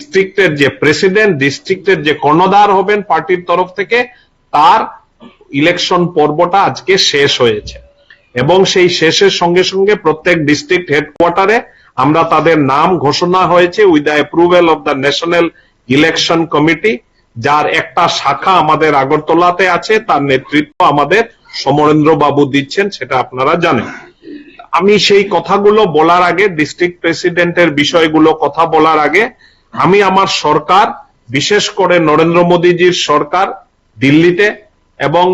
ডিস্ট্রিক্টের যে প্রেসিডেন্ট, ডিস্ট্রিক্টের যে কর্ণধার হবেন পার্টির তরফ থেকে, তার ইলেকশন পর্বটা আজকে শেষ হয়েছে এবং সেই শেষের সঙ্গে সঙ্গে প্রত্যেক ডিস্ট্রিক্ট হেডকোয়ার্টারে আমরা তাদের নাম ঘোষণা হয়েছে with the approval of the national election committee, যার একটা শাখা আমাদের আগরতলাতে আছে, তার নেতৃত্ব আমাদের সমরেন্দ্র বাবু দিচ্ছেন, সেটা আপনারা জানেন। আমি সেই কথাগুলো বলার আগে, ডিস্ট্রিক্ট প্রেসিডেন্টের বিষয়গুলো কথা বলার আগে, আমি আমার সরকার, বিশেষ করে নরেন্দ্র মোদীজির সরকার দিল্লিতে এবং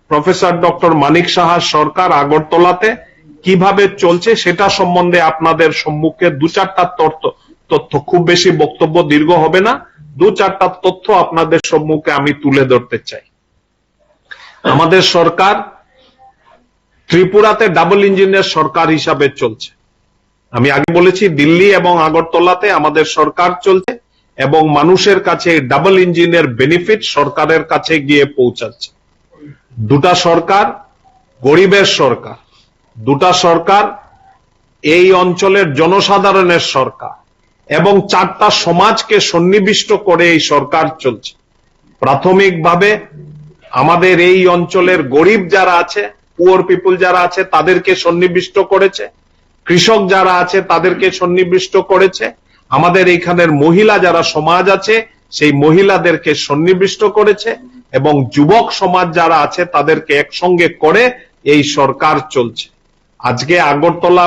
প্রফেসর ডক্টর মানিক সাহার সরকার আগরতলাতে কিভাবে চলছে সেটা সম্বন্ধে আপনাদের সম্মুখে দু চারটা তথ্য, খুব বেশি বক্তব্য দীর্ঘ হবে না, দু চারটা তথ্য আপনাদের সম্মুখে আমি তুলে ধরতে চাই। আমাদের সরকার ত্রিপুরাতে ডাবল ইঞ্জিনের সরকার হিসাবে চলছে। আমি আগে বলেছি দিল্লি এবং আগরতলাতে আমাদের সরকার চলছে এবং মানুষের কাছে ডাবল ইঞ্জিনের বেনিফিট সরকারের কাছে গিয়ে পৌঁছাচ্ছে। দুটা সরকার গরিবের সরকার, দুটা সরকার এই অঞ্চলের জনসাধারণের সরকার এবং চারটা সমাজকে সন্নিবিষ্ট করে এই সরকার চলছে। প্রাথমিকভাবে আমাদের এই অঞ্চলের গরিব যারা আছে, পুয়ার পিপুল যারা আছে, তাদেরকে সন্নিবিষ্ট করেছে, কৃষক যারা আছে তাদেরকে সন্নিবিষ্ট করেছে, আমাদের এইখানের মহিলা যারা সমাজ আছে সেই মহিলাদেরকে সন্নিবিষ্ট করেছে এবং যুবক সমাজ যারা আছে তাদেরকে একসঙ্গে করে এই সরকার চলছে। আজকে আগরতলা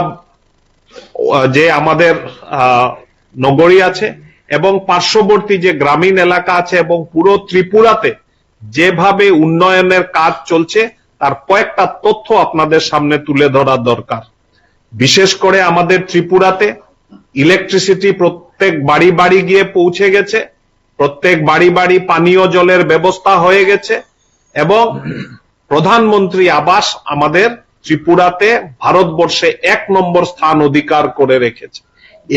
যে আমাদের নগরী আছে এবং পার্শ্ববর্তী যে গ্রামীণ এলাকা আছে এবং পুরো ত্রিপুরাতে যেভাবে উন্নয়নের কাজ চলছে তার কয়েকটা তথ্য আপনাদের সামনে তুলে ধরা দরকার। বিশেষ করে আমাদের ত্রিপুরাতে ইলেকট্রিসিটি প্রত্যেক বাড়ি বাড়ি গিয়ে পৌঁছে গেছে, প্রত্যেক বাড়ি বাড়ি পানীয় জলের ব্যবস্থা হয়ে গেছে এবং প্রধানমন্ত্রী আবাস আমাদের ত্রিপুরাতে ভারতবর্ষে 1 নম্বর স্থান অধিকার করে রেখেছে।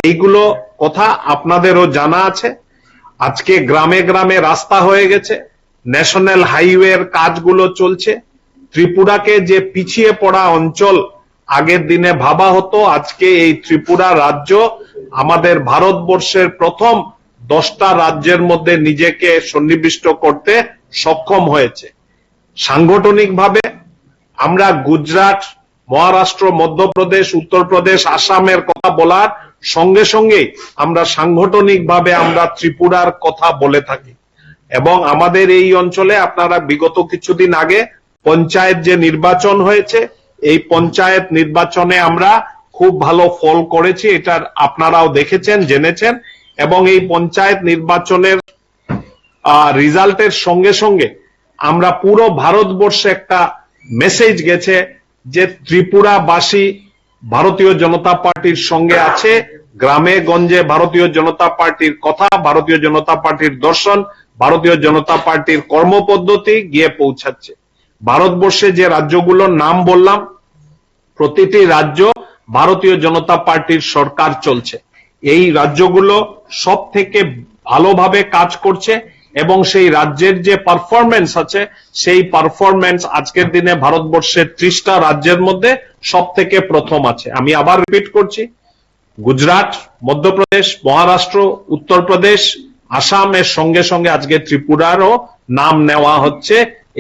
এইগুলো কথা আপনাদেরও জানা আছে। আজকে গ্রামে গ্রামে রাস্তা হয়ে গেছে, ন্যাশনাল হাইওয়ের কাজগুলো চলছে। ত্রিপুরাকে যে পিছিয়ে পড়া অঞ্চল আগের দিনে ভাবা হতো, আজকে এই ত্রিপুরা রাজ্য আমাদের ভারতবর্ষের প্রথম 10টা রাজ্যের মধ্যে নিজেকে সন্নিবিষ্ট করতে সক্ষম হয়েছে। সাংগঠনিকভাবে আমরা গুজরাট, মহারাষ্ট্র, মধ্যপ্রদেশ, উত্তরপ্রদেশ, আসামের কথা বলার সঙ্গে সঙ্গে আমরা সাংগঠনিকভাবে আমরা ত্রিপুরার কথা বলে থাকি এবং আমাদের এই অঞ্চলে আপনারা বিগত কিছুদিন আগে পঞ্চায়েত যে নির্বাচন হয়েছে, এই পঞ্চায়েত নির্বাচনে আমরা খুব ভালো ফল করেছি, এটা আপনারাও দেখেছেন, জেনেছেন এবং এই পঞ্চায়েত নির্বাচনের রেজাল্টের সঙ্গে সঙ্গে আমরা পুরো ভারতবর্ষে একটা মেসেজ গেছে যে ত্রিপুরাবাসী ভারতীয় জনতা পার্টির সঙ্গে আছে। গ্রামে গঞ্জে ভারতীয় জনতা পার্টির কথা, ভারতীয় জনতা পার্টির দর্শন, ভারতীয় জনতা পার্টির কর্মপদ্ধতি গিয়ে পৌঁছাচ্ছে। ভারতবর্ষে যে রাজ্যগুলোর নাম বললাম, প্রতিটি রাজ্য ভারতীয় জনতা পার্টির সরকার চলছে। এই রাজ্যগুলো সব থেকে ভালোভাবে কাজ করছে এবং সেই রাজ্যের যে পারফরমেন্স আছে সেই পারফরমেন্স আজকের দিনে ভারতবর্ষের 30টা রাজ্যের মধ্যে সব থেকে প্রথম আছে। আমি আবার রিপিট করছি, গুজরাট, মধ্যপ্রদেশ, মহারাষ্ট্র, উত্তরপ্রদেশ, আসামের সঙ্গে সঙ্গে আজকে ত্রিপুরারও নাম নেওয়া হচ্ছে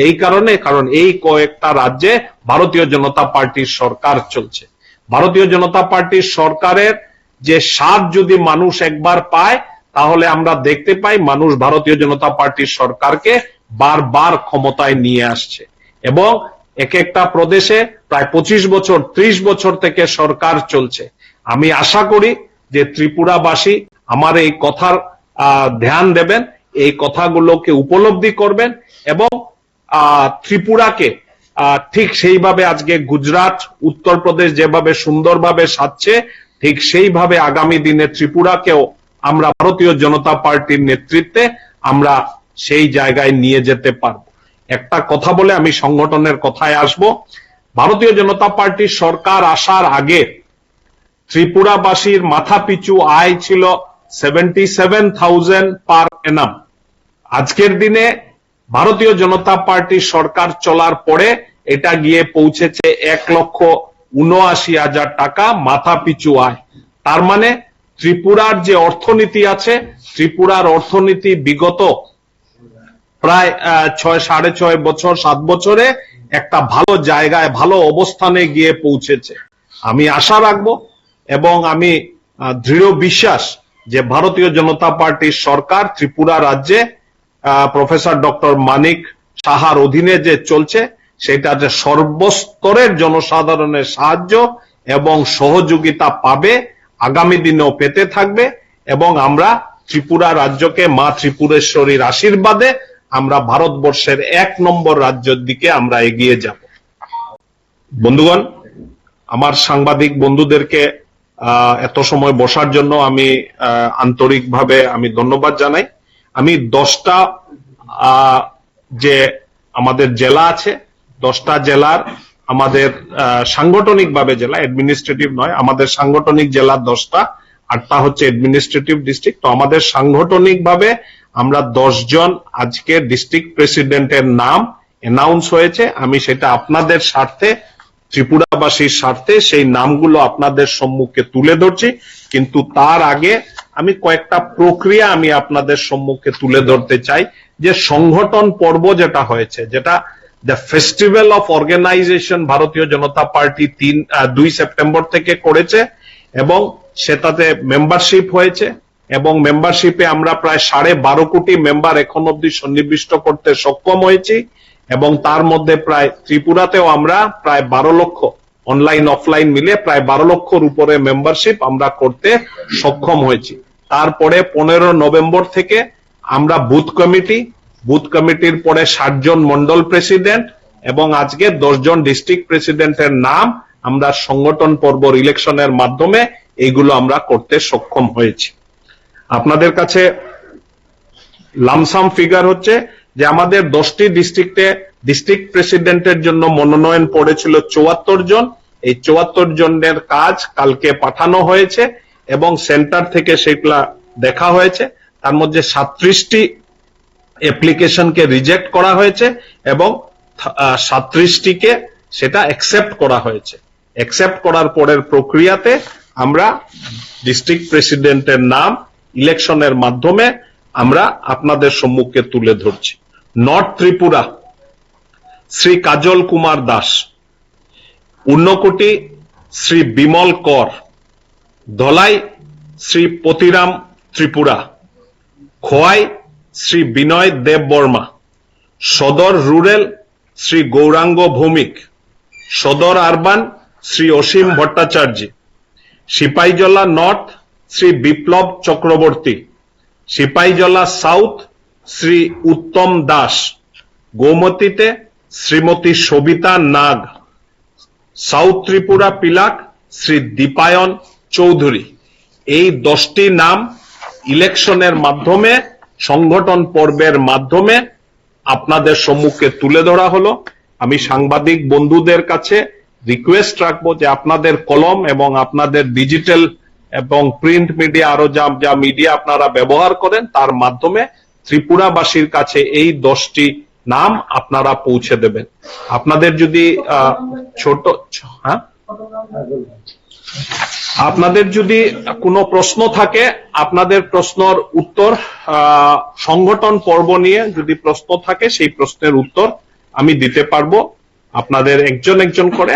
এই কারণে, কারণ এই কয়েকটা রাজ্যে ভারতীয় জনতা পার্টির সরকার চলছে। ভারতীয় জনতা পার্টির সরকারের যে স্বাদ যদি মানুষ একবার পায় তাহলে আমরা দেখতে পাই মানুষ ভারতীয় জনতা পার্টির সরকারকে বারবার ক্ষমতায় নিয়ে আসছে এবং এক একটা প্রদেশে প্রায় 25 বছর 30 বছর থেকে সরকার চলছে। আমি আশা করি যে ত্রিপুরাবাসী আমার এই কথার ধ্যান দেবেন, এই কথাগুলোকে উপলব্ধি করবেন এবং ত্রিপুরাকে ঠিক সেইভাবে আজকে গুজরাট, উত্তরপ্রদেশ যেভাবে সুন্দরভাবে সাজছে, ঠিক সেইভাবে আগামী দিনে ত্রিপুরাকেও আমরা ভারতীয় জনতা পার্টির নেতৃত্বে আমরা সেই জায়গায় নিয়ে যেতে পারবো। একটা কথা বলে আমি সংগঠনের কথায় আসব। ভারতীয় জনতা পার্টির সরকার আসার আগে ত্রিপুরাবাসীর মাথাপিছু আয় ছিল 77,000 পার এনাম। আজকের দিনে ভারতীয় জনতা পার্টির সরকার চলার পরে এটা গিয়ে পৌঁছেছে 1,79,000 টাকা মাথাপিছু আয়। তার মানে ত্রিপুরার যে অর্থনীতি আছে, ত্রিপুরার অর্থনীতি বিগত প্রায় 6.5 বছর 7 বছরে একটা ভালো জায়গায়, ভালো অবস্থানে গিয়ে পৌঁছেছে। আমি আশা রাখবো এবং আমি দৃঢ় বিশ্বাস যে ভারতীয় জনতা পার্টির সরকার ত্রিপুরা রাজ্যে প্রফেসর ডক্টর মানিক সাহার অধীনে যে চলছে, সেটা যে সর্বস্তরের জনসাধারণের সাহায্য এবং সহযোগিতা পাবে, আগামী দিনেও পেতে থাকবে, এবং আমরা ত্রিপুরা রাজ্যকে মা ত্রিপুরেশ্বরীর আশীর্বাদে আমরা ভারতবর্ষের 1 নম্বর রাজ্যের দিকে আমরা এগিয়ে যাব। বন্ধুগণ, আমার সাংবাদিক বন্ধুদেরকে এত সময় বসার জন্য আমি আন্তরিকভাবে আমি ধন্যবাদ জানাই। আমি 10টা যে আমাদের জেলা আছে, 10টা জেলার আমাদের সাংগঠনিকভাবে জেলা, অ্যাডমিনিস্ট্রেটিভ নয়, আমাদের সাংগঠনিক জেলা 10টা, 8টা হচ্ছে অ্যাডমিনিস্ট্রেটিভ ডিস্ট্রিক্ট। তো আমাদের সাংগঠনিকভাবে আমরা 10 জন আজকে ডিস্ট্রিক্ট প্রেসিডেন্টের নাম অ্যানাউন্স হয়েছে। আমি সেটা আপনাদের স্বার্থে, ত্রিপুরাবাসীর স্বার্থে সেই নামগুলো আপনাদের সম্মুখে তুলে ধরছি। কিন্তু তার আগে আমি কয়েকটা প্রক্রিয়া আমি আপনাদের সম্মুখে তুলে ধরতে চাই। যে সংগঠন পর্ব যেটা হয়েছে, যেটা দ্য ফেস্টিভ্যাল অফ অর্গানাইজেশন ভারতীয় জনতা পার্টি 2 সেপ্টেম্বর থেকে করেছে, এবং সেটাতে মেম্বারশিপ হয়েছে, এবং মেম্বারশিপে আমরা প্রায় 12.5 কোটি মেম্বার এখন অব্দি সন্নিবিষ্ট করতে সক্ষম হয়েছি, এবং তার মধ্যে প্রায় ত্রিপুরাতেও আমরা প্রায় 12 লক্ষ অনলাইন অফলাইন মিলে প্রায় 12 লক্ষর উপরে মেম্বারশিপ আমরা করতে সক্ষম হয়েছি। তারপরে 15 নভেম্বর থেকে আমরা বুথ কমিটির পরে 60 জন মন্ডল প্রেসিডেন্ট এবং আজকে 10 জন ডিস্ট্রিক্ট প্রেসিডেন্টের নাম আমরা সংগঠন পর্বর ইলেকশনের মাধ্যমে এইগুলো আমরা করতে সক্ষম হয়েছি। আপনাদের কাছে লামসাম ফিগার হচ্ছে যে আমাদের 10টি ডিস্ট্রিক্টে ডিস্ট্রিক্ট প্রেসিডেন্টের জন্য মনোনয়ন পড়েছিল 74 জন। এই 74 জনের কাজ কালকে পাঠানো হয়েছে এবং সেন্টার থেকে সেগুলা দেখা হয়েছে। তার মধ্যে 37টি অ্যাপ্লিকেশনকে রিজেক্ট করা হয়েছে এবং 37টিকে সেটা অ্যাকসেপ্ট করা হয়েছে। অ্যাকসেপ্ট করার পরের প্রক্রিয়াতে আমরা ডিস্ট্রিক্ট প্রেসিডেন্টের নাম ইলেকশনের মাধ্যমে আমরা আপনাদের সম্মুখে তুলে ধরছি। নর্থ ত্রিপুরা শ্রী কাজল কুমার দাস, উন্নকোটি শ্রী বিমল কর, ধলাই শ্রী পতিরাম ত্রিপুরা, খোয়াই শ্রী বিনয় দেব বর্মা, সদর রুরাল শ্রী গৌরাঙ্গ ভৌমিক, সদর আরবান শ্রী অসীম ভট্টাচার্য, সিপাহীজলা নর্থ শ্রী বিপ্লব চক্রবর্তী, সিপাহীজলা সাউথ শ্রী উত্তম দাস, গোমতীতে শ্রীমতী সবিতা নাগ, সাউথ ত্রিপুরা পিলাক শ্রী দীপায়ন চৌধুরী। এই 10টি নাম ইলেকশনের মাধ্যমে, সংগঠন পর্বের মাধ্যমে আপনাদের সম্মুখে তুলে ধরা হলো। আমি সাংবাদিক বন্ধুদের কাছে রিকোয়েস্ট রাখবো যে আপনাদের কলম এবং আপনাদের ডিজিটাল এবং প্রিন্ট মিডিয়া, আরো যা মিডিয়া আপনারা ব্যবহার করেন, তার মাধ্যমে ত্রিপুরাবাসীর কাছে এই 10টি নাম আপনারা পৌঁছে দেবেন। আপনাদের যদি আপনাদের যদি কোনো প্রশ্ন থাকে, আপনাদের প্রশ্নের উত্তর সংগঠন পর্ব নিয়ে যদি প্রশ্ন থাকে, সেই প্রশ্নের উত্তর আমি দিতে পারবো। আপনাদের একজন একজন করে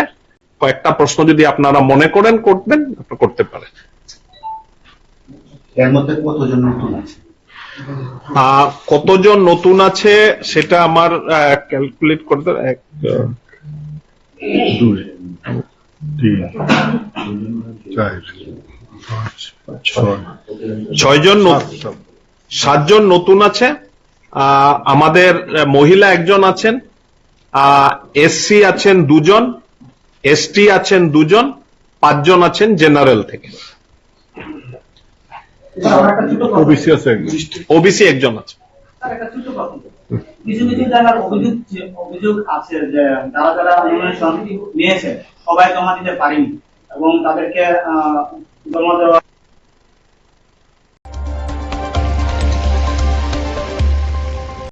কয়েকটা প্রশ্ন যদি আপনারা মনে করেন করবেন, আপনারা করতে পারেন। এর মধ্যে কতজন নতুন আছে? কতজন নতুন আছে সেটা আমার ক্যালকুলেট করতে 1 2 3 4 5 6 জন, 7 জন নতুন আছে। আমাদের মহিলা একজন আছেন, এসসি আছেন 2 জন, এসটি আছেন 2 জন, 5 জন আছেন জেনারেল থেকে। ওবিসি একজন আছে। কিছু কিছু জায়গার অভিযোগ আছে যে যারা নমিনেশন নিয়েছে সবাই জমা দিতে পারেনি এবং তাদেরকে জমা দেওয়া